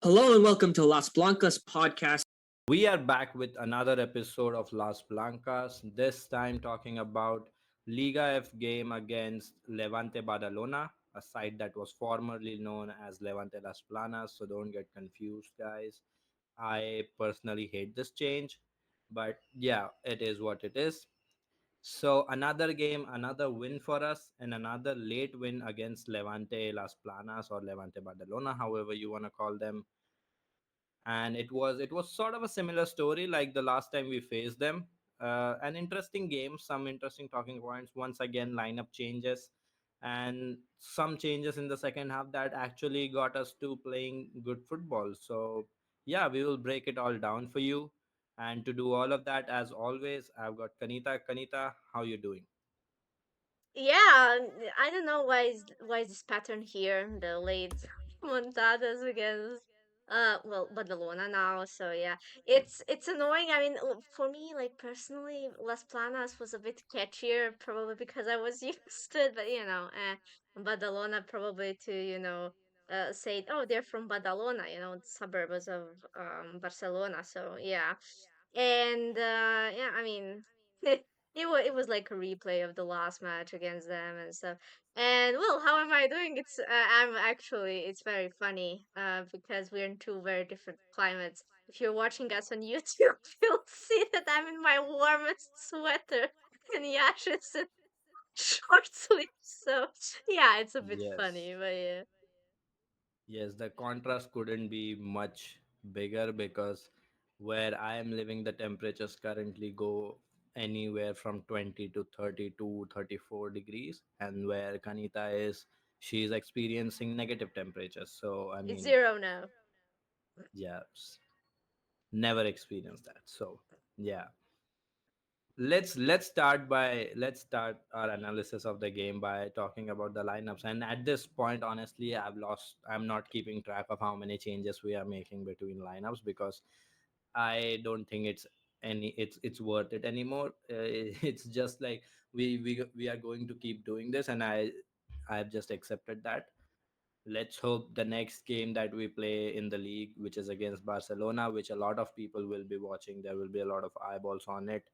Hello and welcome to Las Blancas Podcast. We are back with another episode of Las Blancas, this time talking about Liga F game against Levante Badalona, a side that was formerly known as Levante Las Planas, so don't get confused, guys. I personally hate this change, but yeah, it is what it is. So, another game, another win for us, and another late win against Levante Las Planas or Levante Badalona, however you want to call them. And it was sort of a similar story like the last time we faced them. An interesting game, some interesting talking points. Once again, lineup changes and some changes in the second half that actually got us to playing good football. So yeah, we will break it all down for you. And to do all of that, as always, I've got Kanita, how you doing? Yeah, I don't know why is this pattern here, the late montadas against Badalona now. So yeah, it's annoying. I mean, for me, like personally, Las Planas was a bit catchier, probably because I was used to it. But Badalona probably to say, oh, they're from Badalona, suburbs of Barcelona. So yeah, and yeah, I mean, it was like a replay of the last match against them and stuff. And well, how am I doing? It's very funny because we're in two very different climates. If you're watching us on YouTube, you'll see that I'm in my warmest sweater and Yash is in short sleeves. So yeah, it's a bit Yes. funny, but yeah. Yes, the contrast couldn't be much bigger because where I am living, the temperatures currently go anywhere from 20 to 30 to 34 degrees, and where Kanita is, she is experiencing negative temperatures. So, I It's mean, zero now. yeah, never experienced that. So, yeah. Let's start our analysis of the game by talking about the lineups. And at this point, honestly, I'm not keeping track of how many changes we are making between lineups because I don't think it's worth it anymore. It's just like we are going to keep doing this, and I've just accepted that. Let's hope the next game that we play in the league, which is against Barcelona, which a lot of people will be watching, there will be a lot of eyeballs on it.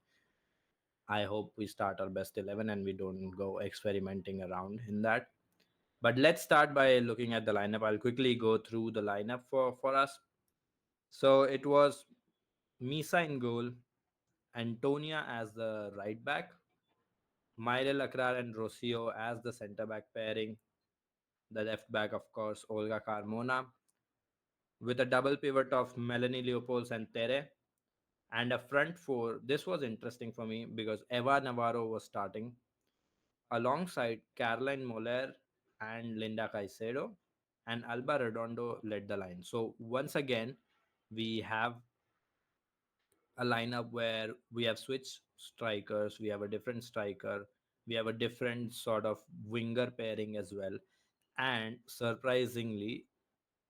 I hope we start our best 11 and we don't go experimenting around in that. But let's start by looking at the lineup. I'll quickly go through the lineup for us. So it was Misa in goal, Antonia as the right back, Maire Lakrar and Rocío as the centre back pairing, the left back, of course, Olga Carmona, with a double pivot of Melanie Leopolds and Tere, and a front four. This was interesting for me because Eva Navarro was starting alongside Caroline Moller and Linda Caicedo, and Alba Redondo led the line. So once again, we have a lineup where we have switched strikers, we have a different striker, we have a different sort of winger pairing as well. And surprisingly,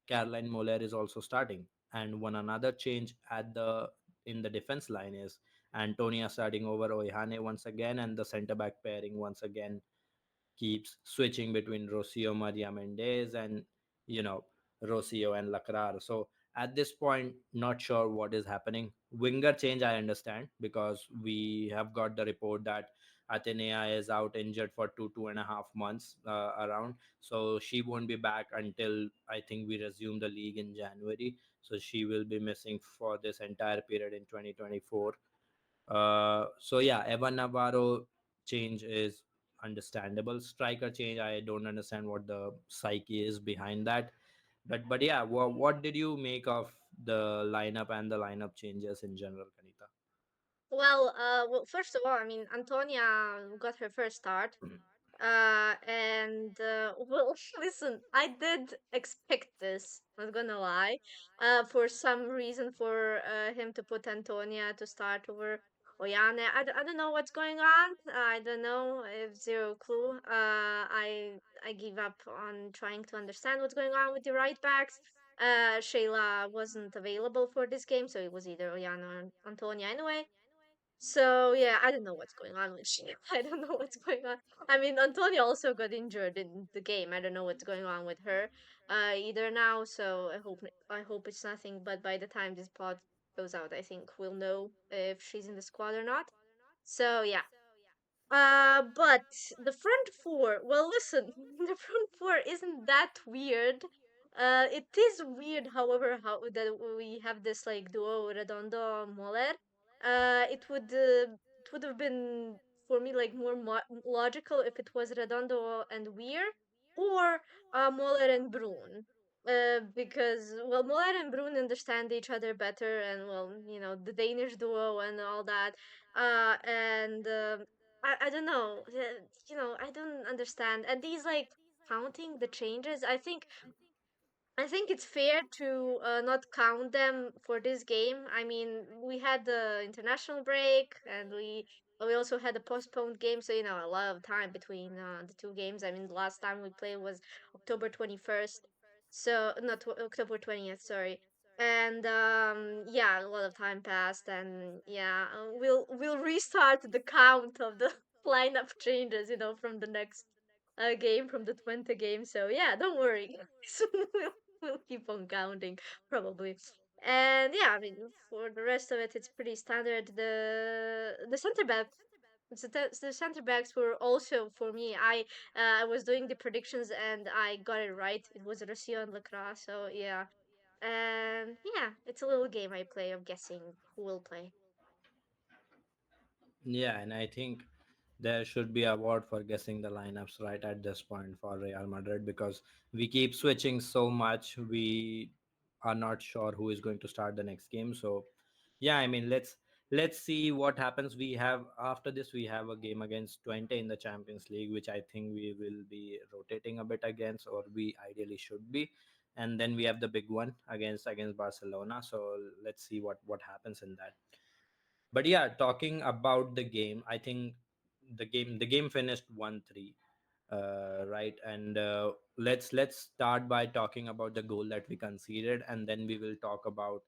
Caroline Moller is also starting. And one another change at the in the defense line is Antonia starting over Oihane once again, and the centre back pairing once again keeps switching between Rocío Maria Mendez and you know Rocío and Lacrar. So at this point, not sure what is happening. Winger change, I understand because we have got the report that Athenea is out injured for 2.5 months around, so she won't be back until I think we resume the league in January. So she will be missing for this entire period in 2024. So yeah, Evan Navarro change is understandable. Striker change, I don't understand what the psyche is behind that. But yeah, what did you make of the lineup and the lineup changes in general, Kanita? Well, first of all, I mean, Antonia got her first start. And well, listen, I did expect this, not gonna lie. For some reason, for him to put Antonia to start over Oyane. I don't know what's going on. I don't know. I have zero clue. I give up on trying to understand what's going on with the right backs. Shayla wasn't available for this game, so it was either Oyane or Antonia anyway. So yeah, I don't know what's going on with she. I don't know what's going on. I mean, Antonia also got injured in the game. I don't know what's going on with her, either now. So I hope it's nothing. But by the time this pod goes out, I think we'll know if she's in the squad or not. So yeah, but the front four, well, listen, the front four isn't that weird. It is weird, however, how that we have this like duo Redondo Moller. It would have been for me like more logical if it was Redondo and Weir, or Moller and Brun. Because well, Moller and Brun understand each other better, and well, the Danish duo and all that. And I don't know. I don't understand. And these like counting the changes, I think it's fair to not count them for this game. I mean, we had the international break, and we also had a postponed game, so a lot of time between the two games. I mean, the last time we played was October 21st, so not October 20th, sorry. And yeah, a lot of time passed, and yeah, we'll restart the count of the lineup changes, from the next game, from the 20 game. So yeah, don't worry. We'll keep on counting probably. And yeah, I mean, for the rest of it, it's pretty standard. The center back. The center backs were also for me. I was doing the predictions and I got it right. It was Rocío and Lacroix. So yeah, and yeah, it's a little game I play of guessing who will play. Yeah, and I think there should be a award for guessing the lineups right at this point for Real Madrid, because we keep switching so much. We are not sure who is going to start the next game. So yeah, I mean, let's see what happens. We have, after this, we have a game against Twente in the Champions League, which I think we will be rotating a bit against, or we ideally should be. And then we have the big one against Barcelona. So let's see what happens in that. But yeah, talking about the game, I think the game finished 1-3, right? And let's start by talking about the goal that we conceded, and then we will talk about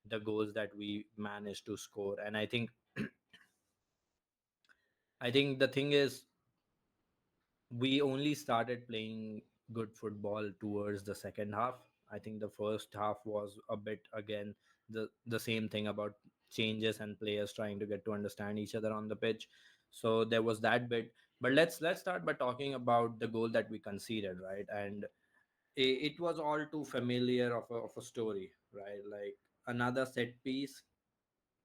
the goals that we managed to score. And I think the thing is, we only started playing good football towards the second half. I think the first half was a bit, again, the same thing about changes and players trying to get to understand each other on the pitch. So there was that bit. But let's start by talking about the goal that we conceded, right? And it was all too familiar of a story, right? Like another set piece.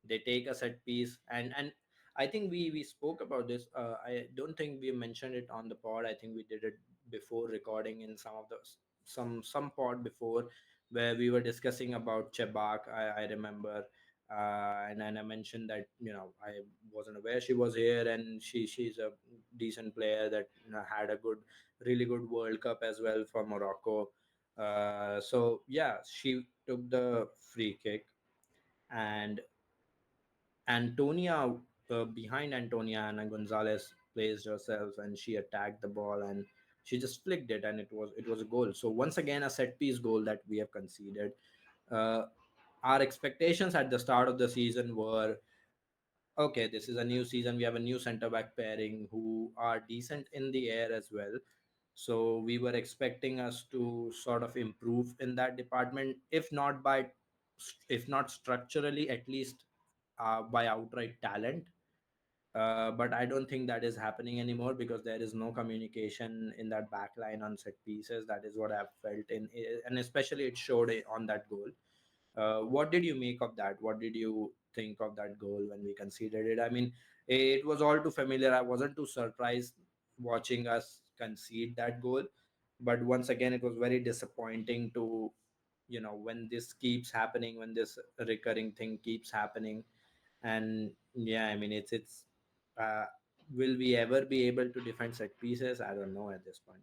They take a set piece, and I think we spoke about this. I don't think we mentioned it on the pod. I think we did it before recording in some of the some pod before, where we were discussing about Chebak. I remember, and I mentioned that I wasn't aware she was here, and she's a decent player that had a really good World Cup as well for Morocco. So yeah, she took the free kick, and Antonia, behind Antonia, Ana Gonzalez placed herself and she attacked the ball, and she just flicked it, and it was a goal. So once again, a set piece goal that we have conceded. Uh, our expectations at the start of the season were, okay, this is a new season. We have a new center back pairing who are decent in the air as well. So we were expecting us to sort of improve in that department, if not structurally, at least by outright talent. But I don't think that is happening anymore, because there is no communication in that back line on set pieces. That is what I've felt and especially it showed on that goal. What did you make of that? What did you think of that goal when we conceded it? I mean, it was all too familiar. I wasn't too surprised watching us concede that goal, but once again, it was very disappointing to, when this keeps happening, when this recurring thing keeps happening. And yeah, I mean, it's uh, will we ever be able to defend set pieces? I don't know at this point.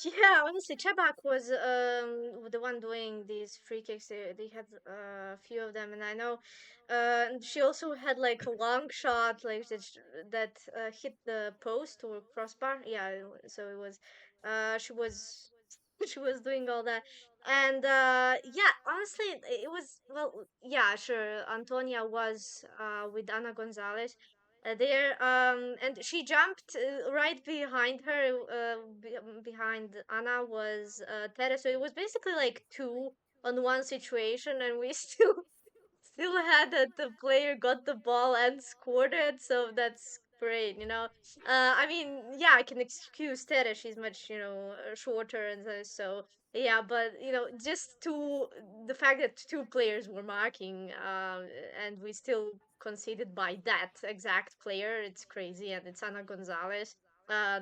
Yeah, honestly, Chebak was the one doing these free kicks. They had a few of them, and I know she also had like a long shot, like that hit the post or crossbar. Yeah, so it was she was she was doing all that. And yeah, honestly, it was, well, yeah, sure. Antonia was with Ana Gonzalez there, and she jumped right behind her. Behind Ana was Tere, so it was basically like two on one situation, and we still had that the player got the ball and scored it, so that's great, you know. I mean, yeah, I can excuse Tere, she's much, shorter and so yeah, but just the fact that two players were marking, and we still conceded by that exact player, it's crazy, and it's Ana Gonzalez,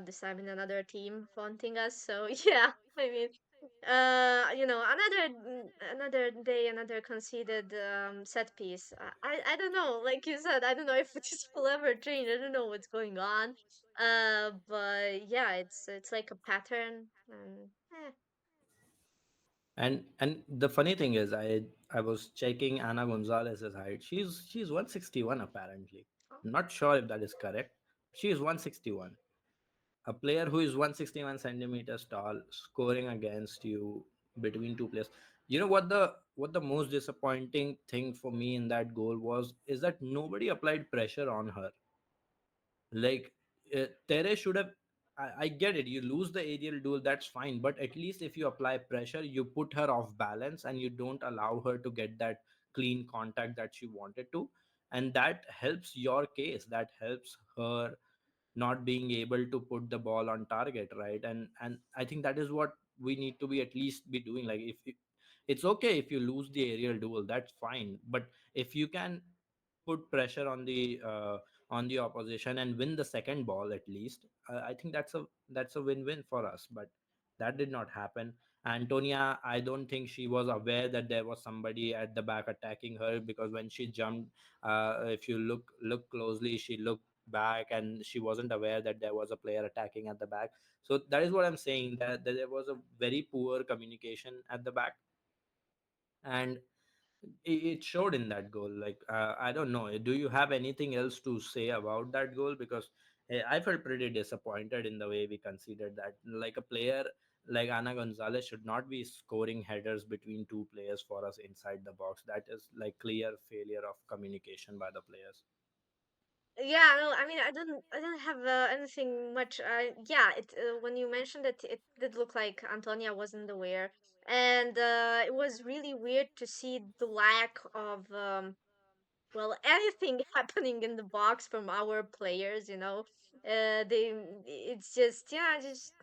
this time in another team fronting us, so yeah, I mean, another day, another conceded set piece. I don't know, like you said, I don't know if this will ever change. I don't know what's going on, but yeah, it's like a pattern, and And the funny thing is, I was checking Ana Gonzalez's height. She's 161 apparently. Not sure if that is correct. She is 161. A player who is 161 centimeters tall scoring against you between two players. You know what the most disappointing thing for me in that goal was is that nobody applied pressure on her. Like Tere should have. I get it. You lose the aerial duel, that's fine. But at least if you apply pressure, you put her off balance and you don't allow her to get that clean contact that she wanted to, and that helps your case. That helps her not being able to put the ball on target, right? And I think that is what we need to be at least be doing. Like if it's okay if you lose the aerial duel, that's fine. But if you can put pressure on the opposition and win the second ball at least, I think that's a win-win for us. But that did not happen. Antonia, I don't think she was aware that there was somebody at the back attacking her, because when she jumped, if you look closely, she looked back and she wasn't aware that there was a player attacking at the back. So that is what I'm saying, that there was a very poor communication at the back, and it showed in that goal. Like I don't know, do you have anything else to say about that goal? Because I felt pretty disappointed in the way we considered that. Like a player like Ana Gonzalez should not be scoring headers between two players for us inside the box. That is like clear failure of communication by the players. yeah, no, I mean, I don't have anything much. Yeah, when you mentioned it, it did look like Antonia wasn't aware, and it was really weird to see the lack of well, anything happening in the box from our players, they it's just, yeah, just,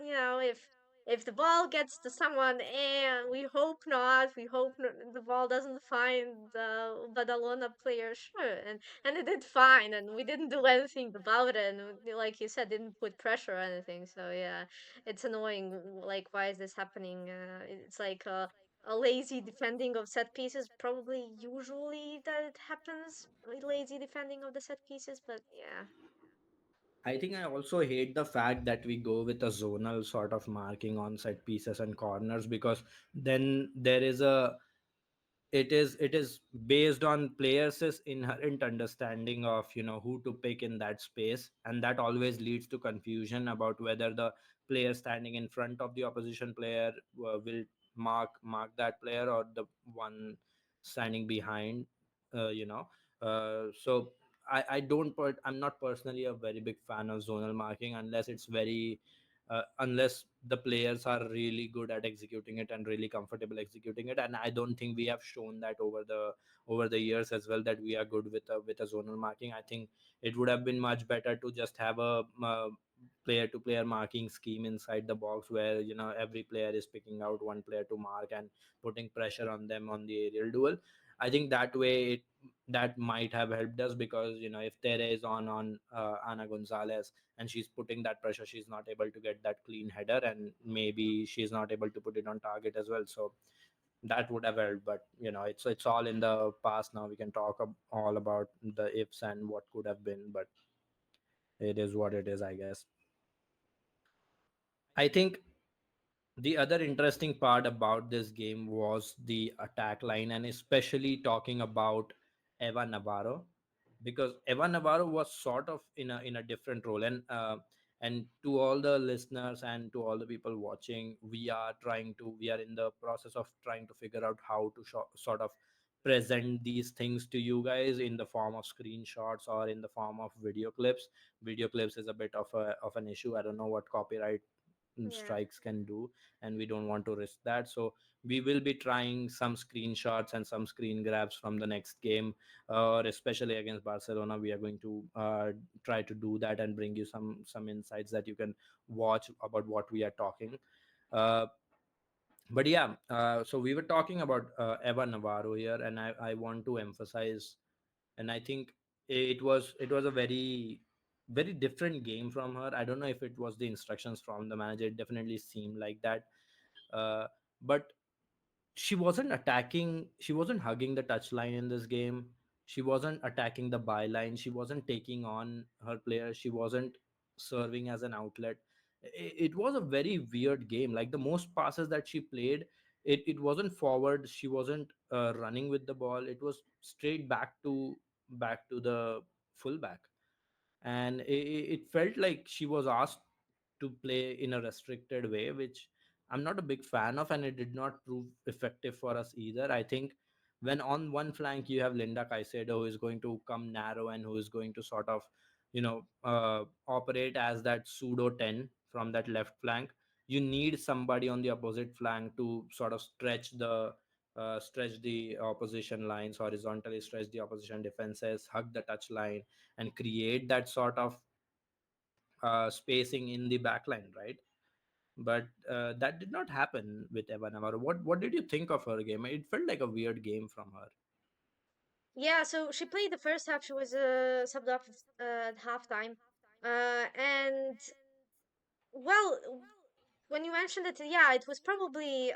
if the ball gets to someone, and we hope not, we hope the ball doesn't find the Badalona player, sure, and it did fine, and we didn't do anything about it, and like you said, didn't put pressure or anything, so yeah, it's annoying. Like, why is this happening? It's like a lazy defending of set pieces, probably usually that it happens, lazy defending of the set pieces, but yeah. I think I also hate the fact that we go with a zonal sort of marking on set pieces and corners, because then there is a it is based on players' inherent understanding of who to pick in that space, and that always leads to confusion about whether the player standing in front of the opposition player will mark that player, or the one standing behind, you know so I'm not personally a very big fan of zonal marking, unless it's very unless the players are really good at executing it and really comfortable executing it. And I don't think we have shown that over the years as well, that we are good with a zonal marking. I think it would have been much better to just have a player to player marking scheme inside the box, where every player is picking out one player to mark and putting pressure on them on the aerial duel. I think that way that might have helped us, because if Tere is on Ana Gonzalez and she's putting that pressure, she's not able to get that clean header, and maybe she's not able to put it on target as well. So that would have helped. But it's all in the past now. We can talk all about the ifs and what could have been, but it is what it is, I guess. I think the other interesting part about this game was the attack line, and especially talking about Eva Navarro, because Eva Navarro was sort of in a different role. And And to all the listeners and to all the people watching, we are in the process of trying to figure out how to sort of present these things to you guys in the form of screenshots or in the form of video clips. Video clips is a bit of an issue. I don't know what copyright Yeah. strikes can do, and we don't want to risk that. So we will be trying some screenshots and some screen grabs from the next game, or especially against Barcelona. We are going to try to do that and bring you some insights that you can watch about what we are talking. uh, but yeah, so we were talking about Eva Navarro here, and I want to emphasize, and I think it was a very different game from her. I don't know if it was the instructions from the manager. It definitely seemed like that. Uh, but she wasn't hugging the touchline in this game. She wasn't attacking the byline. She wasn't taking on her players. She wasn't serving as an outlet. It was a very weird game. Like the most passes that she played, it wasn't forward. She wasn't running with the ball. It was straight back to the fullback. And it felt like she was asked to play in a restricted way, which I'm not a big fan of, and it did not prove effective for us either. I think when on one flank you have Linda Caicedo, who is going to come narrow and who is going to sort of, operate as that pseudo 10 from that left flank, you need somebody on the opposite flank to sort of stretch the opposition lines horizontally, stretch the opposition defenses, hug the touch line, and create that sort of spacing in the back line, right? But that did not happen with Eva Navarro. What did you think of her game? It felt like a weird game from her. Yeah, so she played the first half. She was subbed off at halftime. And well, when you mentioned it, yeah, it was probably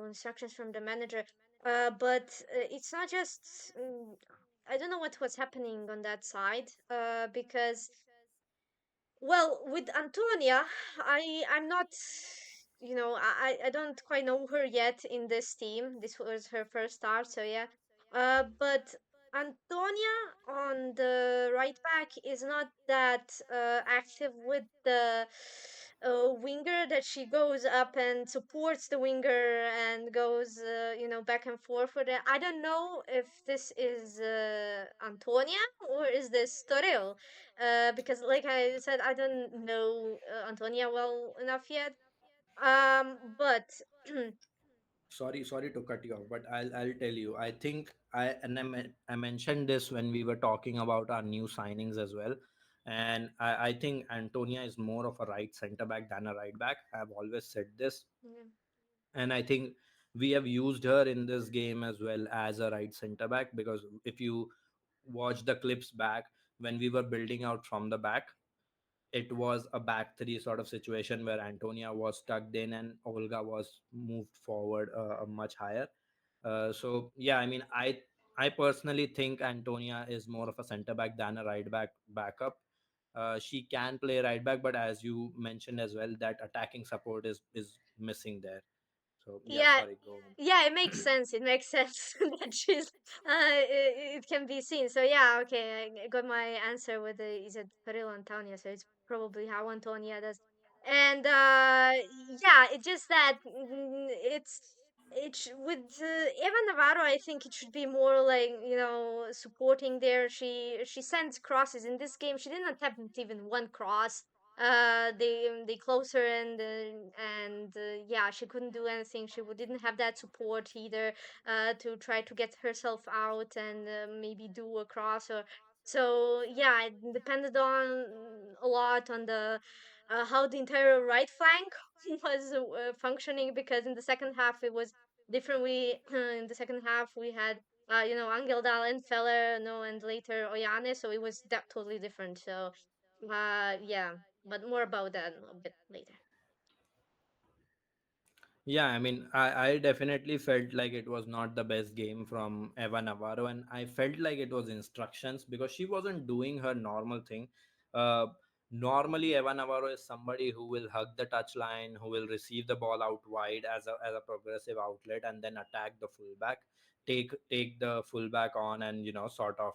instructions from the manager. But it's not just. I don't know what was happening on that side. Because well, with Antonia, I'm not, I don't quite know her yet in this team. This was her first start, so yeah. But Antonia on the right back is not that active with the winger, that she goes up and supports the winger and goes, back and forth with it. I don't know if this is Antonia or is this Toril, because like I said, I don't know Antonia well enough yet. But Sorry to cut you off, but I'll tell you. I think I mentioned this when we were talking about our new signings as well. And I think Antonia is more of a right center back than a right back. I've always said this. yeah. And I think we have used her in this game as well as a right center back, because if you watch the clips back, when we were building out from the back, it was a back three sort of situation where Antonia was tucked in and Olga was moved forward much higher. So yeah, I mean, I personally think Antonia is more of a center back than a right back backup. She can play right back, but as you mentioned as well, that attacking support is missing there. So yeah, Yeah, sorry, go on. yeah, it makes sense. It makes sense that she's it can be seen. So yeah, okay, I got my answer with the is it Peril Antonia, so it's probably how Antonia does. And yeah, it's just that with Eva Navarro, I think it should be more like, supporting there. She sends crosses in this game. She didn't attempt even one cross. They close her, and yeah, she couldn't do anything. Didn't have that support either to try to get herself out and maybe do a cross. Or so yeah, it depended on a lot on the how the entire right flank was functioning, because in the second half it was different. We in the second half we had Angel Dal and Feller, no, and later Oyane, so it was that totally different. So yeah, but more about that a bit later. Yeah, I mean, I definitely felt like it was not the best game from Eva Navarro, and I felt like it was instructions because she wasn't doing her normal thing. Uh, Normally, Eva Navarro is somebody who will hug the touchline, who will receive the ball out wide as a progressive outlet, and then attack the fullback, take the fullback on, and sort of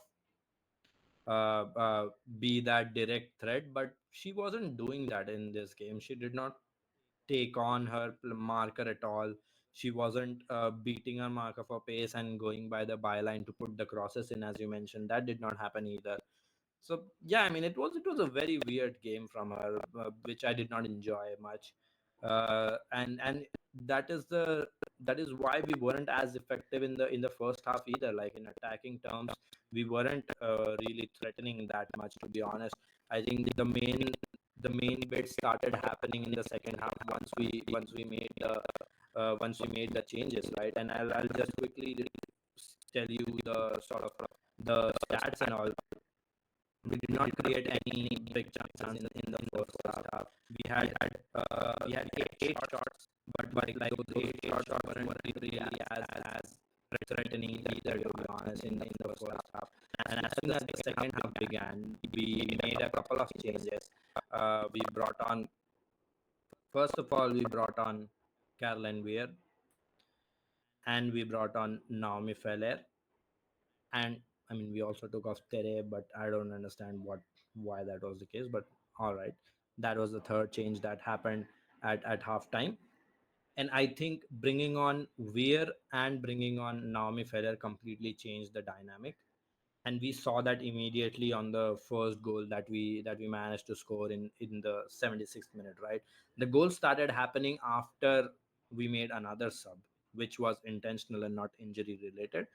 uh, uh, be that direct threat, but she wasn't doing that in this game. She did not take on her marker at all. She wasn't beating her marker for pace and going by the byline to put the crosses in, as you mentioned. That did not happen either. So yeah, I mean, it was a very weird game from her, which I did not enjoy much. And that is the that is why we weren't as effective in the first half either. Like in attacking terms, we weren't really threatening that much, to be honest. I think the main bit started happening in the second half once we made the changes, right? And I'll just quickly tell you the sort of the stats and all. We did not create any big chances in the first half. We had eight shots, but like those eight shots weren't really as threatening either, to be honest, in the first half. And as soon as the second half began, we made a couple of changes. We brought on First of all, we brought on Caroline Weir, and we brought on Naomi Feller, and I mean we also took off Tere, but I don't understand why that was the case. But all right, that was the third change that happened at halftime. And I think bringing on Weir and bringing on Naomi Feller completely changed the dynamic, and we saw that immediately on the first goal that we managed to score in the 76th minute, right? The goal started happening after we made another sub, which was intentional and not injury related.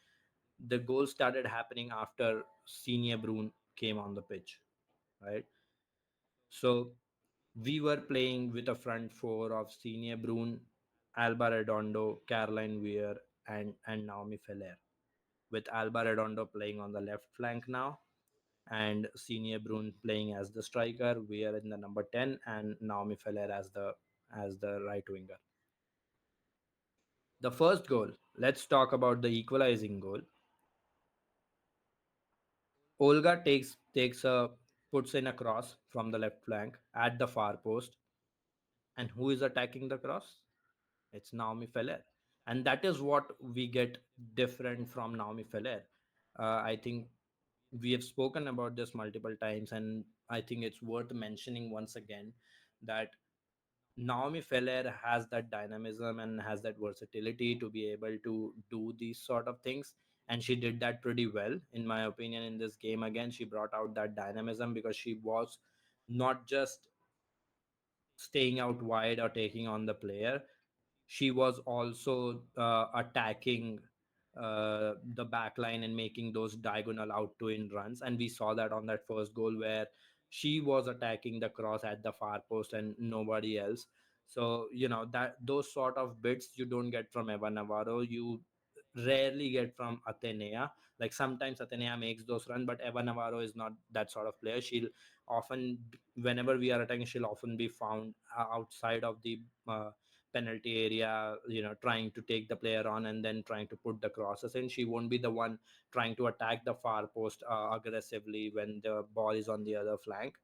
The goal started happening after Senior Brune came on the pitch, right? So we were playing with a front four of Senior Brune, Alba Redondo, Caroline Weir, and Naomi Feller, with Alba Redondo playing on the left flank now, and Senior Brune playing as the striker. We are in the number 10, and Naomi Feller as the right winger. The first goal. Let's talk about the equalizing goal. Olga takes a puts in a cross from the left flank at the far post, and who is attacking the cross? It's Naomi Feller, and that is what we get different from Naomi Feller. I think we have spoken about this multiple times, and I think it's worth mentioning once again that Naomi Feller has that dynamism and has that versatility to be able to do these sort of things. And she did that pretty well, in my opinion, in this game. Again, she brought out that dynamism because she was not just staying out wide or taking on the player, she was also attacking the back line and making those diagonal out to in runs. And we saw that on that first goal where she was attacking the cross at the far post and nobody else. So that those sort of bits you don't get from Eva Navarro. You rarely get from Athenea. Like sometimes Athenea makes those runs, but Eva Navarro is not that sort of player. She'll often, whenever we are attacking, she'll often be found outside of the penalty area, trying to take the player on and then trying to put the crosses in. She won't be the one trying to attack the far post aggressively when the ball is on the other flank,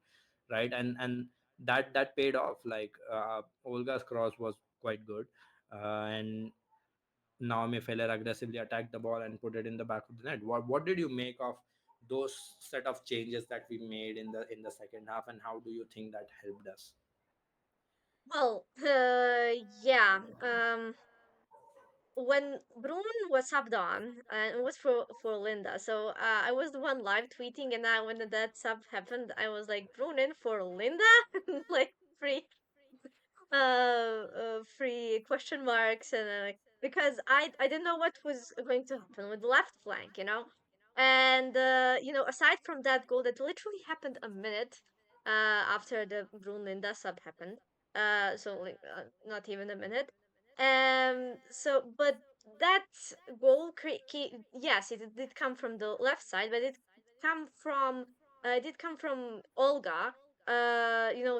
right? And that paid off. Like Olga's cross was quite good, and Naomi Feller aggressively attacked the ball and put it in the back of the net. What did you make of those set of changes that we made in the second half, and how do you think that helped us? Well, yeah. When Brun was subbed on, and it was for Linda, so I was the one live tweeting, and when that sub happened, I was like, Brun in for Linda, like free free question marks and like because I didn't know what was going to happen with the left flank, and aside from that goal that literally happened a minute after the Brun Linda sub happened, so like not even a minute, so but that goal yes, it did come from the left side, but it did come from Olga,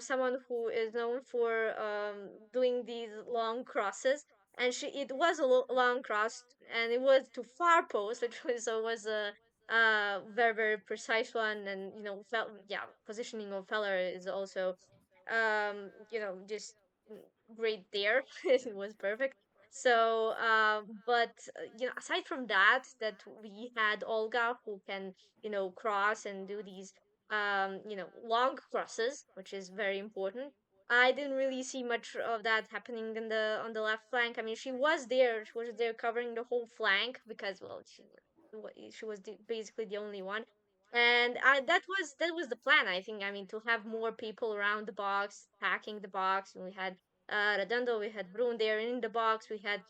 someone who is known for doing these long crosses, and it was a long cross, and it was to far post, literally. So it was a very very precise one, and yeah, positioning of Feller is also just great there. It was perfect. So, but aside from that, that we had Olga who can, cross and do these, long crosses, which is very important. I didn't really see much of that happening in the on the left flank. I mean, she was there covering the whole flank because, well, she was basically the only one, and that was the plan. I think. I mean, to have more people around the box, attacking the box. And we had Redondo, we had Brun there in the box, we had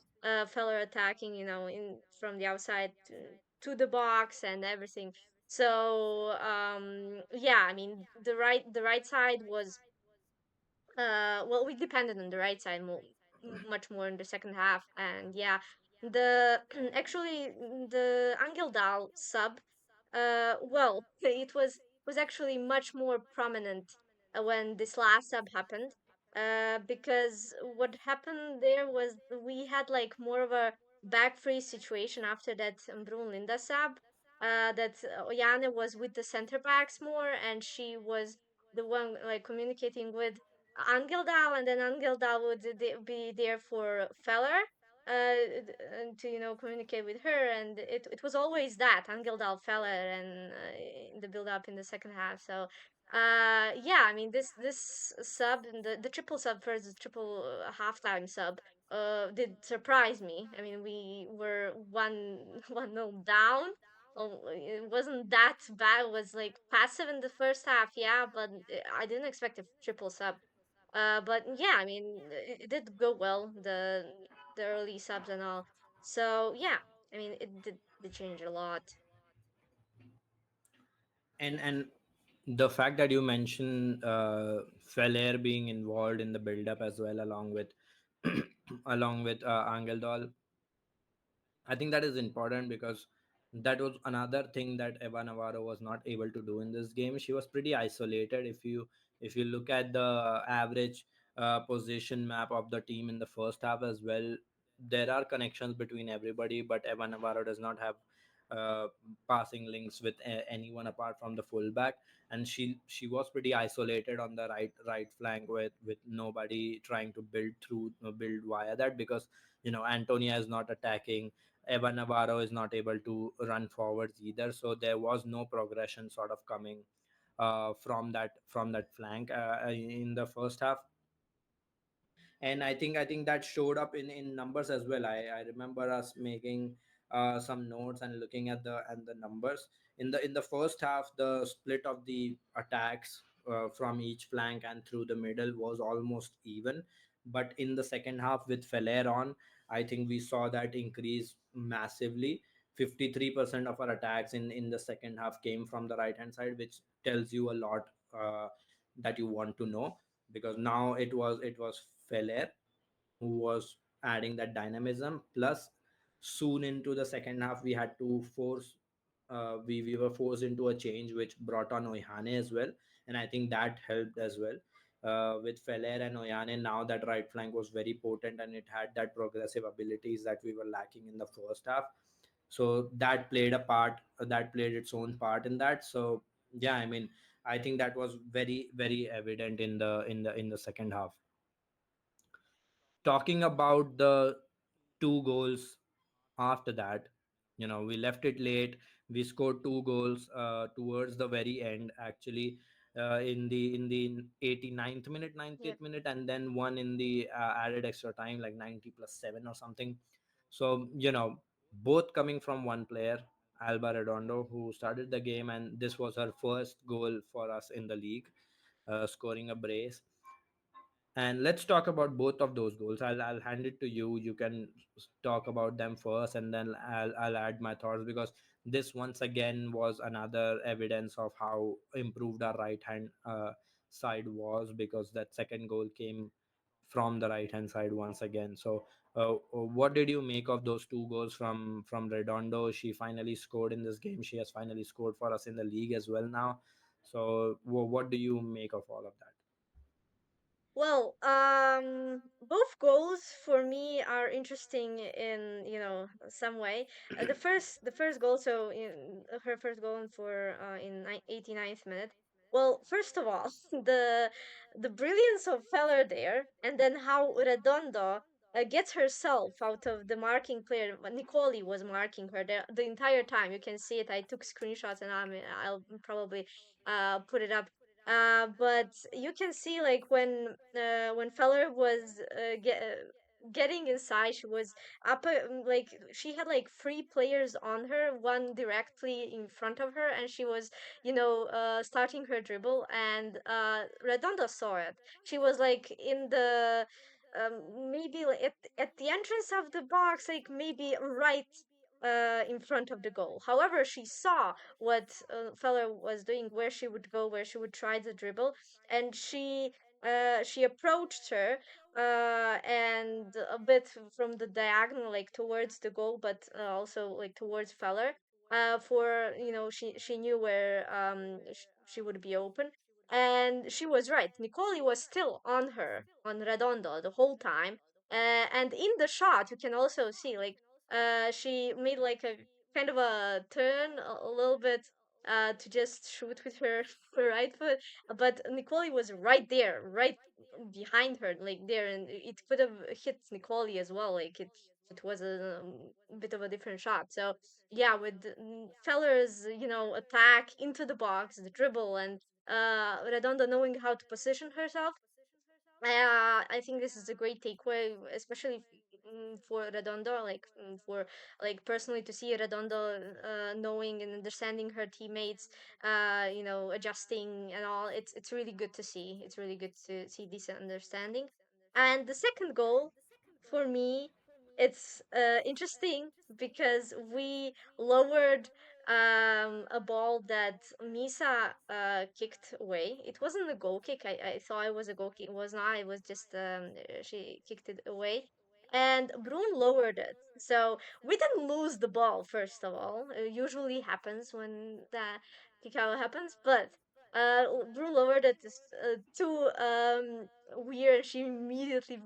Feller attacking, in from the outside to the box and everything. So yeah, I mean the right side was well, we depended on the right side much more in the second half, and yeah, the actually the Angeldal sub, well, it was actually much more prominent when this last sub happened, because what happened there was we had like more of a back free situation after that Brun Linda sub, that Oyane was with the center backs more, and she was the one like communicating with Angeldal, and then Angeldal would be there for Feller, and to communicate with her, and it was always that Angeldal Feller, and in the build up in the second half. So, yeah, I mean this sub, the triple sub versus the triple halftime sub, did surprise me. I mean, we were one nil down. Oh, it wasn't that bad. It was like passive in the first half, yeah, but I didn't expect a triple sub. But yeah, I mean, it did go well, the early subs and all. So yeah, I mean, it did change a lot. And the fact that you mentioned Feller being involved in the build up as well, along with along with Angeldal, I think that is important because that was another thing that Eva Navarro was not able to do in this game. She was pretty isolated. If you look at the average position map of the team in the first half as well, there are connections between everybody, but Eva Navarro does not have uh, passing links with anyone apart from the fullback, and she was pretty isolated on the right flank with nobody trying to build via that, because Antonia is not attacking. Eva Navarro is not able to run forwards either, so there was no progression sort of coming from that flank in the first half. And I think that showed up in numbers as well. I remember us making some notes and looking at the numbers in the first half. The split of the attacks from each flank and through the middle was almost even, but in the second half with Feller on, I think we saw that increase massively. 53% of our attacks in the second half came from the right hand side, which tells you a lot that you want to know, because now it was Feller who was adding that dynamism. Plus, soon into the second half, we had to force. We were forced into a change which brought on Oyane as well, and I think that helped as well. With Feller and Oyane, now that right flank was very potent and it had that progressive abilities that we were lacking in the first half. So that played a part. That played its own part in that. So yeah, I mean, I think that was very very evident in the second half. Talking about the two goals after that, we left it late. We scored two goals towards the very end, actually, in the 89th minute, Yep. 90th minute, and then one in the added extra time, like 90 plus 7 or something. So both coming from one player, Alba Redondo, who started the game, and this was her first goal for us in the league, scoring a brace. And let's talk about both of those goals. I'll hand it to you. You can talk about them first, and then I'll add my thoughts, because this once again was another evidence of how improved our right hand side was, because that second goal came from the right hand side once again. So, what did you make of those two goals from Redondo? She finally scored in this game. She has finally scored for us in the league as well now. So, what do you make of all of that? Well, both goals for me are interesting in some way. The first goal, so her first goal for in 89th minute. Well, first of all, the brilliance of Feller there, and then how Redondo gets herself out of the marking player. Nicole was marking her the entire time. You can see it. I took screenshots, and I'll probably put it up. But you can see, like, when Feller was getting inside, she was up, like, she had like three players on her, one directly in front of her, and she was, starting her dribble, and Redondo saw it. She was like in the maybe at the entrance of the box, like maybe right in front of the goal. However, she saw what Feller was doing, where she would go, where she would try the dribble, and she approached her and a bit from the diagonal, like towards the goal, but also like towards Feller. For she knew where she would be open, and she was right. Nicole was still on her, on Redondo, the whole time. And in the shot, you can also see, like, she made like a kind of a turn a little bit to just shoot with her, her right foot. But Nicole was right there, right behind her, like there, and it could have hit Nicole as well. Like it was a bit of a different shot. So yeah, with Feller's, attack into the box, the dribble, and Redondo knowing how to position herself. I think this is a great takeaway, especially for Redondo, like for like personally to see Redondo knowing and understanding her teammates, adjusting and all. It's really good to see. It's really good to see this understanding. And the second goal, for me, it's interesting because we lowered a ball that Misa kicked away. It wasn't a goal kick. I thought it was a goal kick. It was not. It was just she kicked it away. And Brun lowered it. So we didn't lose the ball, first of all. It usually happens when the kick out happens. But Brun lowered it too weird. She immediately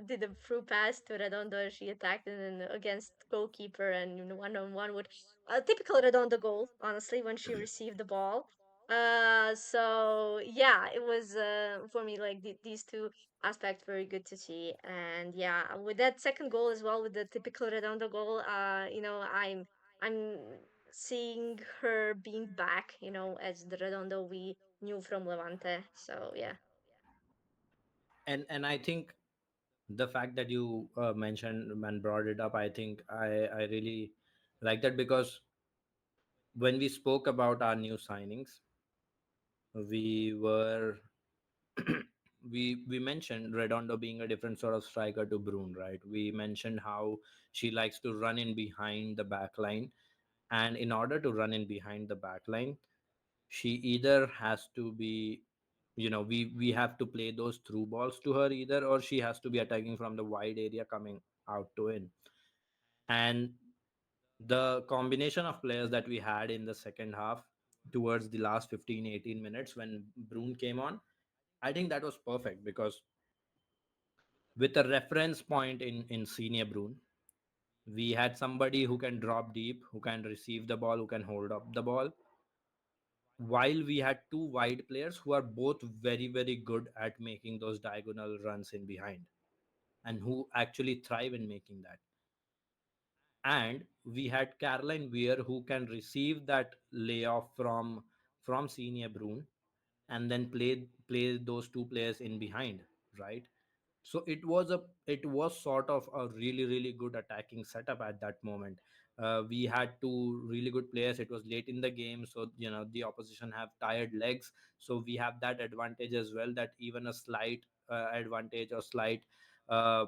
did a through pass to Redondo. She attacked it and against goalkeeper and one on one with a typical Redondo goal, honestly, when she received the ball. So yeah, it was for me like these two aspects very good to see, and yeah, with that second goal as well, with the typical Redondo goal, I'm seeing her being back, as the Redondo we knew from Levante. So yeah. And I think the fact that you mentioned and brought it up, I think I really like that, because when we spoke about our new signings, we were we mentioned Redondo being a different sort of striker to Brune, right? We mentioned how she likes to run in behind the back line, and in order to run in behind the back line, she either has to be, we have to play those through balls to her either, or she has to be attacking from the wide area coming out to in. And the combination of players that we had in the second half towards the last 15-18 minutes when Brune came on, I think that was perfect, because with a reference point in senior Brune, we had somebody who can drop deep, who can receive the ball, who can hold up the ball, while we had two wide players who are both very, very good at making those diagonal runs in behind, and who actually thrive in making that. And we had Caroline Weir, who can receive that layoff from senior Brune, and then play those two players in behind, right? So it was sort of a really, really good attacking setup at that moment. We had two really good players. It was late in the game, so the opposition have tired legs, so we have that advantage as well, that even a slight advantage or slight uh,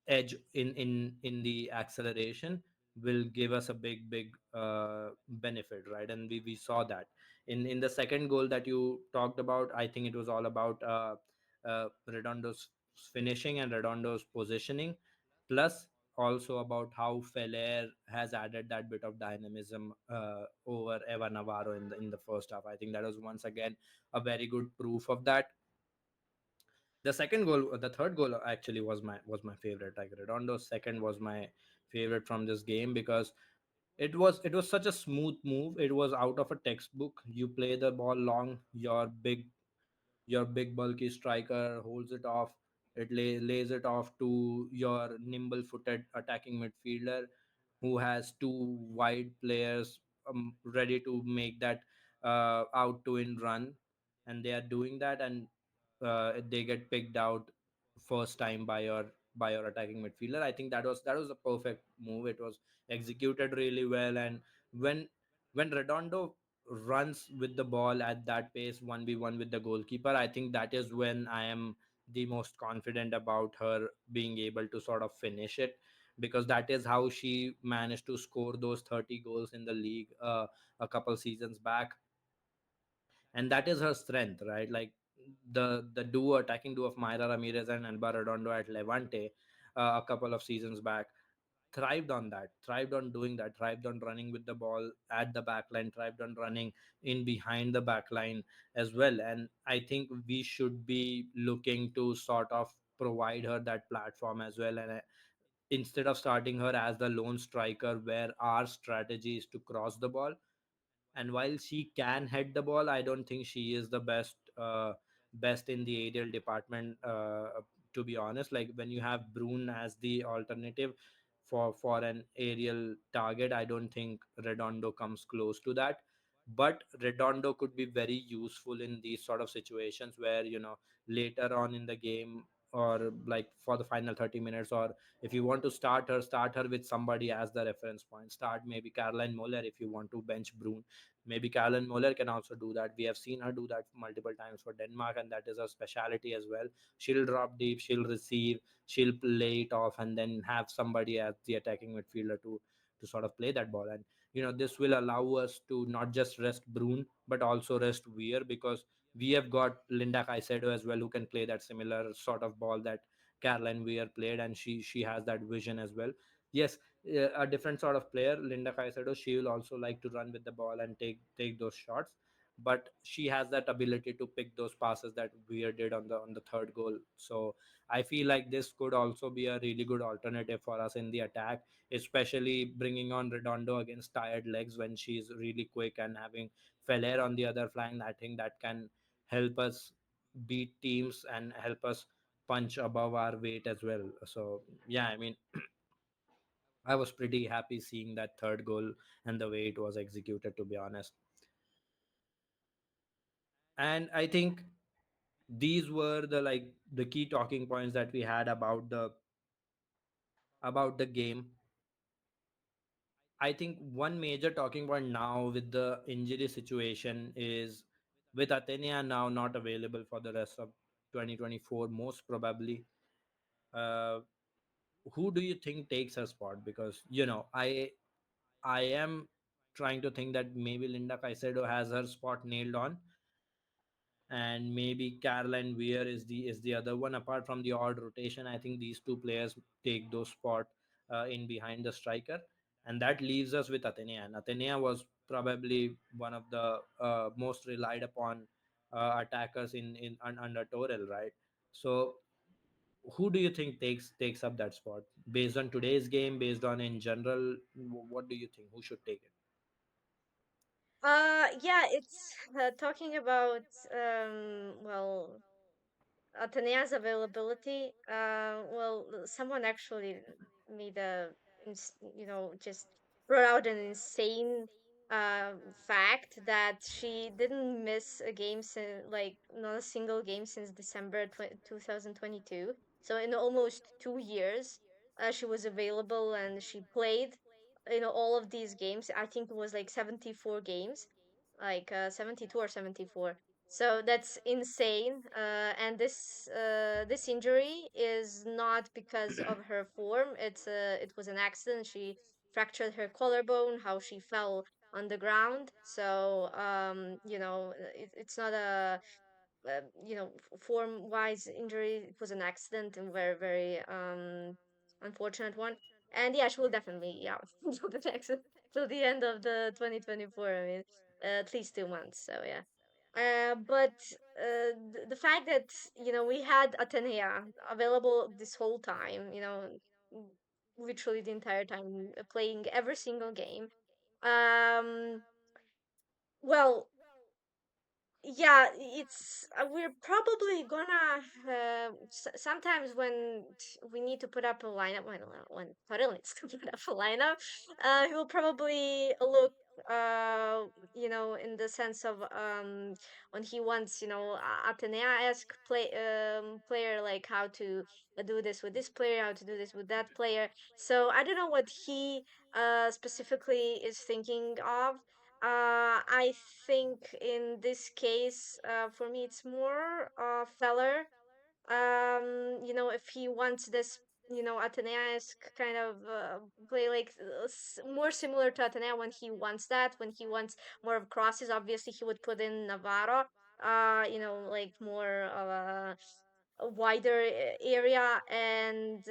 edge in the acceleration will give us a big benefit, right? And we saw that in the second goal that you talked about. I think it was all about Redondo's finishing and Redondo's positioning, plus also about how Feller has added that bit of dynamism over Eva Navarro in the first half. I think that was once again a very good proof of that. The third goal actually was my favorite. Like, Redondo's second was my favorite from this game, because it was such a smooth move. It was out of a textbook. You play the ball long, your big bulky striker holds it off, It lays it off to your nimble-footed attacking midfielder who has two wide players ready to make that out to in run, and they are doing that, and they get picked out first time by your attacking midfielder. I think that was a perfect move. It was executed really well, and when Redondo runs with the ball at that pace 1v1 with the goalkeeper, I think that is when I am the most confident about her being able to sort of finish it, because that is how she managed to score those 30 goals in the league a couple seasons back, and that is her strength, right? Like the duo attacking duo of Mayra Ramirez and Alba Redondo at Levante a couple of seasons back thrived on that, thrived on doing that, thrived on running with the ball at the back line, thrived on running in behind the back line as well. And I think we should be looking to sort of provide her that platform as well. And instead of starting her as the lone striker where our strategy is to cross the ball, and while she can head the ball, I don't think she is the best in the aerial department, to be honest. Like when you have Brune as the alternative for an aerial target, I don't think Redondo comes close to that. But Redondo could be very useful in these sort of situations where, later on in the game, or like for the final 30 minutes, or if you want to start her with somebody as the reference point. Start maybe Caroline Moller if you want to bench Brune. Maybe Caroline Moller can also do that. We have seen her do that multiple times for Denmark, and that is her speciality as well. She'll drop deep, she'll receive, she'll play it off, and then have somebody as the attacking midfielder to sort of play that ball. And this will allow us to not just rest Brune but also rest Weir, because we have got Linda Caicedo as well, who can play that similar sort of ball that Caroline Weir played, and she has that vision as well. Yes, a different sort of player, Linda Caicedo. She will also like to run with the ball and take those shots, but she has that ability to pick those passes that Weir did on the third goal. So I feel like this could also be a really good alternative for us in the attack, especially bringing on Redondo against tired legs when she's really quick, and having Feller on the other flank. I think that can help us beat teams and help us punch above our weight as well. So yeah, I mean, I was pretty happy seeing that third goal and the way it was executed, to be honest. And I think these were the key talking points that we had about the game. I think one major talking point now with the injury situation is, with Athenea now not available for the rest of 2024, most probably. Uh, who do you think takes her spot? Because I am trying to think that maybe Linda Caicedo has her spot nailed on, and maybe Caroline Weir is the other one. Apart from the odd rotation, I think these two players take those spot in behind the striker, and that leaves us with Athenea. And Athenea was probably one of the most relied upon attackers under Toril, right? So who do you think takes up that spot based on today's game, based on in general? What do you think? Who should take it? Yeah, it's talking about well, Athenea's availability. Well, someone actually made just brought out an insane uh fact that she didn't miss a game since, like, not a single game since December 2022. So in almost 2 years, she was available and she played, all of these games. I think it was like 74 games, like 72 or 74. So that's insane. And this injury is not because of her form. It was an accident. She fractured her collarbone. How she fell on the ground. So it's not a form wise injury. It was an accident, and very very unfortunate one. And yeah, she will definitely, yeah, do the next till the end of the 2024. I mean, at least 2 months. So yeah. But the fact that we had Athenea available this whole time, mm, literally the entire time, playing every single game. Um, well, yeah, it's we're probably gonna sometimes when we need to put up a lineup when Toril needs to put up a lineup, he'll probably look in the sense of when he wants Athenea-esque player, like how to do this with this player, how to do this with that player. So I don't know what he specifically is thinking of. I think in this case, for me, it's more Feller. If he wants this, Atenea's kind of play, like more similar to Atenea when he wants that, when he wants more of crosses, obviously he would put in Navarro. Like more of a wider area, and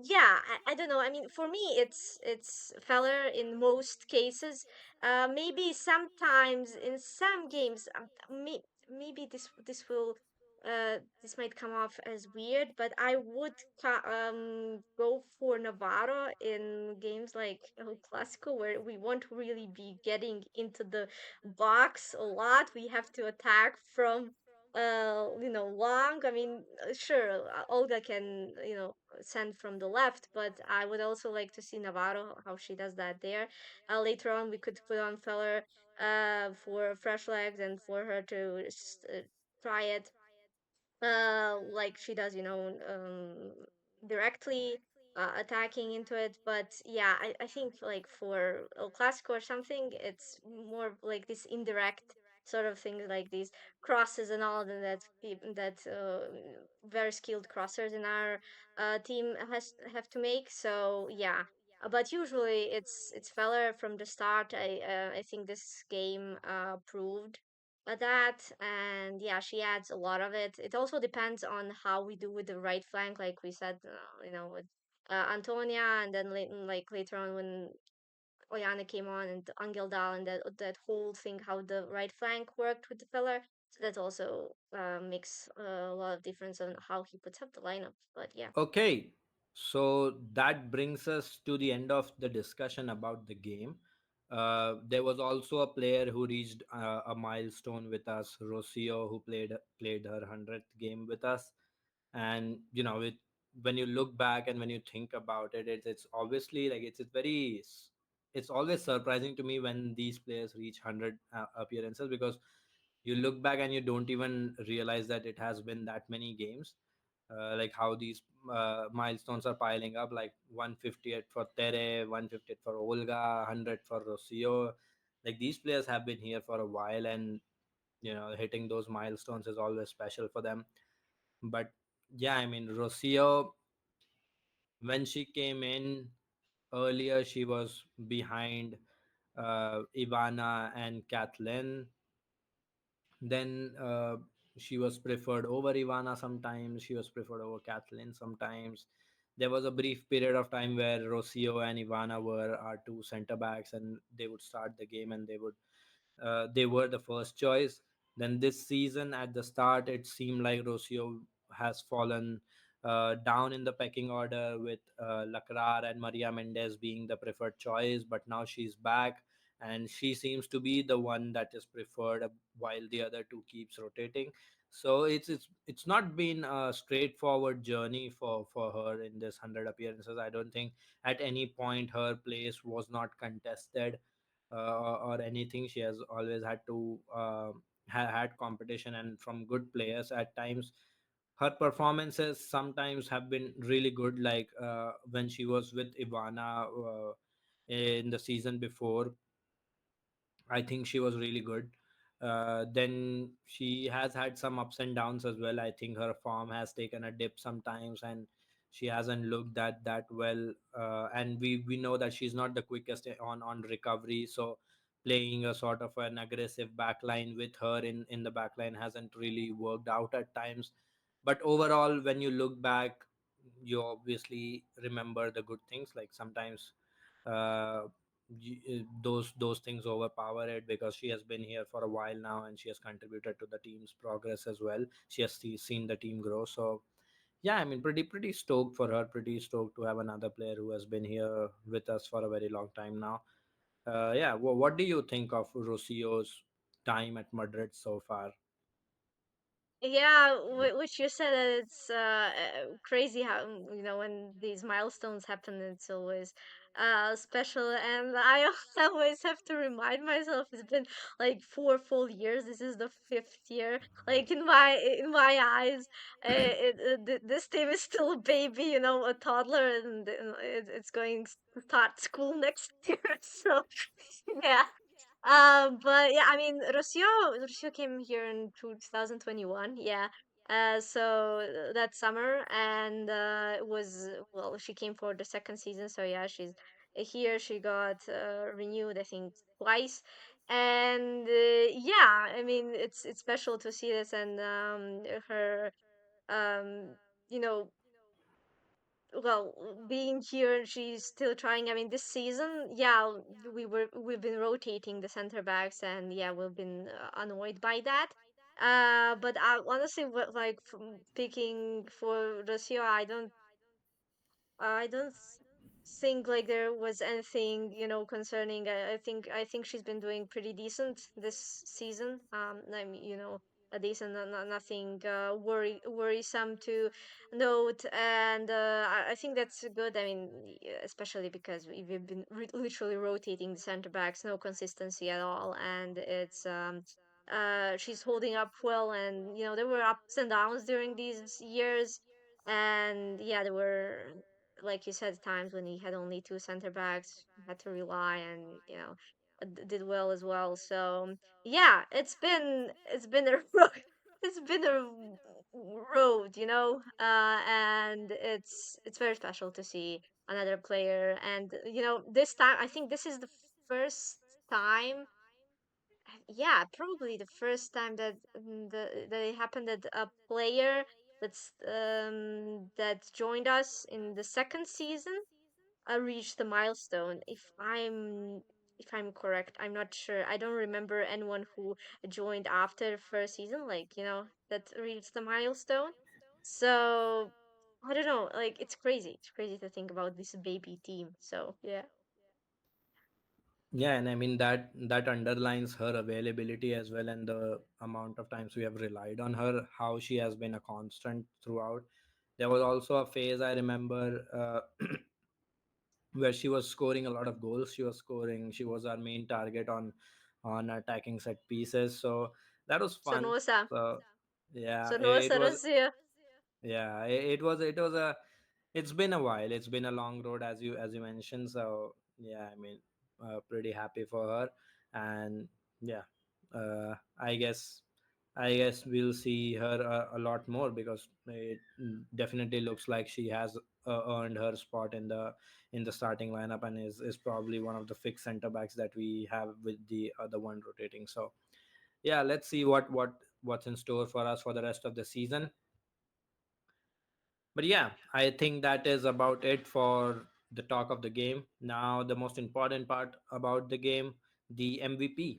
yeah, I don't know. I mean, for me it's Feller in most cases. Maybe sometimes in some games, maybe this might come off as weird, but I would go for Navarro in games like El Clasico, where we won't really be getting into the box a lot. We have to attack from long. I mean, sure, Olga can send from the left, but I would also like to see Navarro, how she does that there. Later on we could put on Feller for fresh legs and for her to try it like she does, directly attacking into it. But yeah, I think like for El Clasico or something, it's more like this indirect sort of things, like these crosses and all of them that very skilled crossers in our team has have to make. So yeah. But usually it's Feller from the start. I think this game proved that, and yeah, she adds a lot of it. It also depends on how we do with the right flank, like we said, with Antonia, and then later on when Oyana came on and Angel Dal, and that whole thing, how the right flank worked with the filler. So that also makes a lot of difference on how he puts up the lineup. But yeah. Okay, so that brings us to the end of the discussion about the game. There was also a player who reached a milestone with us, Rocío, who played her 100th game with us. And when you look back and when you think about it, it's obviously like it's always surprising to me when these players reach 100 appearances, because you look back and you don't even realize that it has been that many games. Like how these milestones are piling up, like 158 for Tere, 158 for Olga, 100 for Rocio. Like these players have been here for a while, and hitting those milestones is always special for them. But yeah, I mean, Rocio, when she came in earlier, she was behind Ivana and Kathleen. Then she was preferred over Ivana sometimes. She was preferred over Kathleen sometimes. There was a brief period of time where Rocio and Ivana were our two center backs, and they would start the game, and they were the first choice. Then this season, at the start, it seemed like Rocio has fallen down in the pecking order, with Lacrar and Maria Mendez being the preferred choice. But now she's back, and she seems to be the one that is preferred, while the other two keeps rotating. So it's not been a straightforward journey for her in this 100 appearances. I don't think at any point her place was not contested, or anything. She has always had to had competition, and from good players at times. Her performances sometimes have been really good, like when she was with Ivana in the season before. I think she was really good. Then she has had some ups and downs as well. I think her form has taken a dip sometimes, and she hasn't looked that well. And we know that she's not the quickest on recovery. So playing a sort of an aggressive backline with her in the backline hasn't really worked out at times. But overall, when you look back, you obviously remember the good things. Like sometimes uh, those things overpower it, because she has been here for a while now, and she has contributed to the team's progress as well. She has seen the team grow. So yeah, I mean, pretty stoked for her, pretty stoked to have another player who has been here with us for a very long time now. Yeah, what do you think of Rocio's time at Madrid so far. Yeah, which you said that it's crazy how when these milestones happen, it's always special. And I always have to remind myself it's been like 4 full years. This is the fifth year. Like in my eyes, this team is still a baby, a toddler, and it's going to start school next year. So yeah. But yeah, I mean, Rocío came here in 2021. Yeah. So that summer, and it was well, she came for the second season. So yeah, she's here. She got renewed, I think, twice, and yeah, I mean, it's special to see this, and her um you know well, being here and she's still trying. I mean, this season, yeah, we've been rotating the center backs, and yeah, we've been annoyed by that. But I honestly, like, from picking for Rocio, I don't think like there was anything, concerning. I think she's been doing pretty decent this season. I mean, a decent, nothing worrisome to note, and I think that's good. I mean, especially because we've been literally rotating the center backs, no consistency at all, and it's she's holding up well, and there were ups and downs during these years, and yeah, there were, like you said, times when he had only two center backs, had to rely, and did well as well. So yeah, it's been a it's been a road, and it's very special to see another player, and this time I think this is the first time, yeah, probably the first time that that it happened, that a player that joined us in the second season reached the milestone. If I'm correct, I'm not sure. I don't remember anyone who joined after the first season, like, that reached the milestone. So I don't know, like, it's crazy. It's crazy to think about this baby team. So yeah. Yeah, and I mean that underlines her availability as well, and the amount of times we have relied on her, how she has been a constant throughout. There was also a phase I remember where she was scoring a lot of goals. She was our main target on attacking set pieces. So that was fun. Sonosa. So yeah, it Sonosa was. Rosia. Yeah, it was a it's been a while. It's been a long road, as you mentioned. So yeah, I mean, pretty happy for her. And yeah, I guess we'll see her a lot more, because it definitely looks like she has earned her spot in the starting lineup, and is probably one of the fixed center backs that we have, with the other one rotating. So yeah, let's see what's in store for us for the rest of the season. But yeah, I think that is about it for the talk of the game. Now, the most important part about the game, the MVP.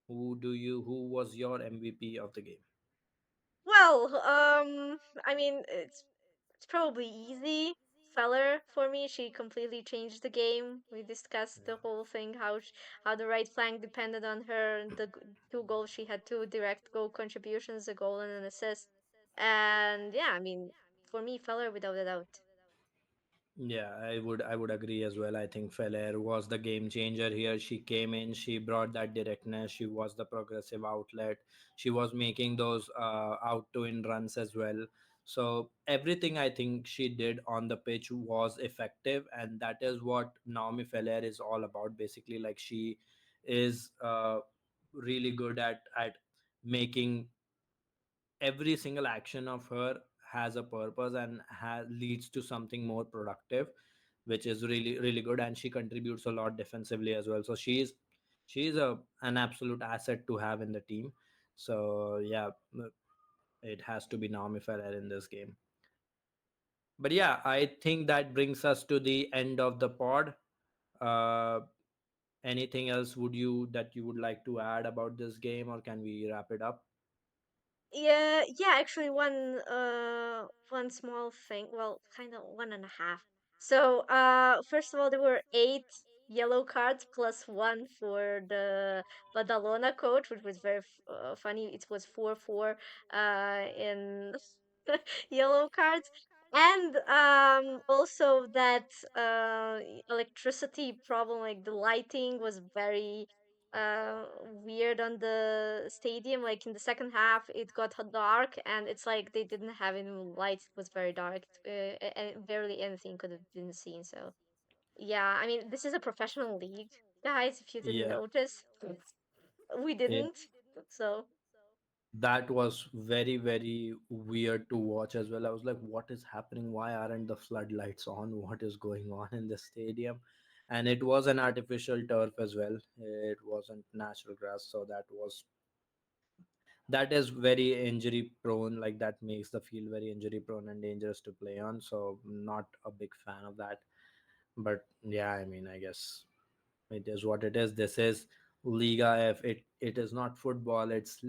Who was your MVP of the game? Well, I mean, it's probably easy. Feller for me, she completely changed the game. We discussed the whole thing, how the right flank depended on her, and the two goals she had, two direct goal contributions, a goal and an assist. And yeah, I mean, for me, Feller without a doubt. Yeah, I would agree as well. I think Feller was the game changer here. She came in, she brought that directness. She was the progressive outlet. She was making those out to in runs as well. So everything I think she did on the pitch was effective, and that is what Naomi Feller is all about. Basically, like, she is really good at making every single action of her has a purpose, and leads to something more productive, which is really really good. And she contributes a lot defensively as well. So she's an absolute asset to have in the team. So yeah, it has to be Naomi Ferrer in this game. But yeah, I think that brings us to the end of the pod. uh Anything else that you would like to add about this game, or can we wrap it up? Yeah, yeah, actually one small thing. Well, kind of one and a half. So, first of all, there were eight. yellow cards plus one for the Badalona coach, which was very funny. It was 4-4 in yellow cards. And also that electricity problem, like the lighting was very weird on the stadium. Like in the second half it got dark, and it's like they didn't have any lights. It was very dark, and barely anything could have been seen. So yeah, I mean, this is a professional league, guys, if you didn't Yeah, notice. We it didn't. So that was very very weird to watch as well. I was like, what is happening? Why aren't the floodlights on? What is going on in the stadium? And it was an artificial turf as well. It wasn't natural grass, so that is very injury prone. Like that makes the field very injury prone and dangerous to play on. So not a big fan of that. But yeah, I mean, I guess it is what it is. This is Liga F. It is not football. It's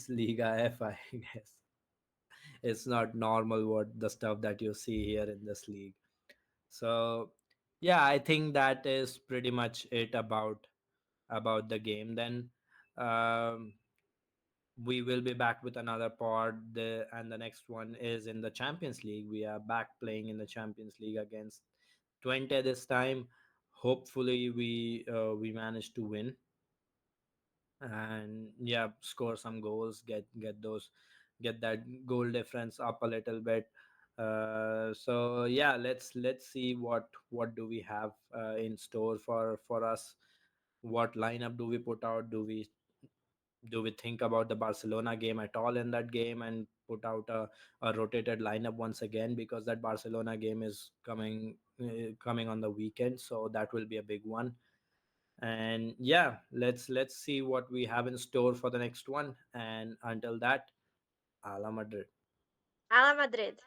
Liga F. I guess it's not normal what the stuff that you see here in this league. So yeah, I think that is pretty much it about the game. Then um, we will be back with another pod. And the next one is in the Champions League. We are back playing in the Champions League against 20 this time. Hopefully we manage to win and yeah, score some goals, get that goal difference up a little bit. So yeah, let's see what do we have in store for us. What lineup do we put out? Do we think about the Barcelona game at all in that game and put out a rotated lineup once again, because that Barcelona game is coming on the weekend, so that will be a big one. And yeah, let's see what we have in store for the next one. And until that, Ala Madrid. Ala Madrid.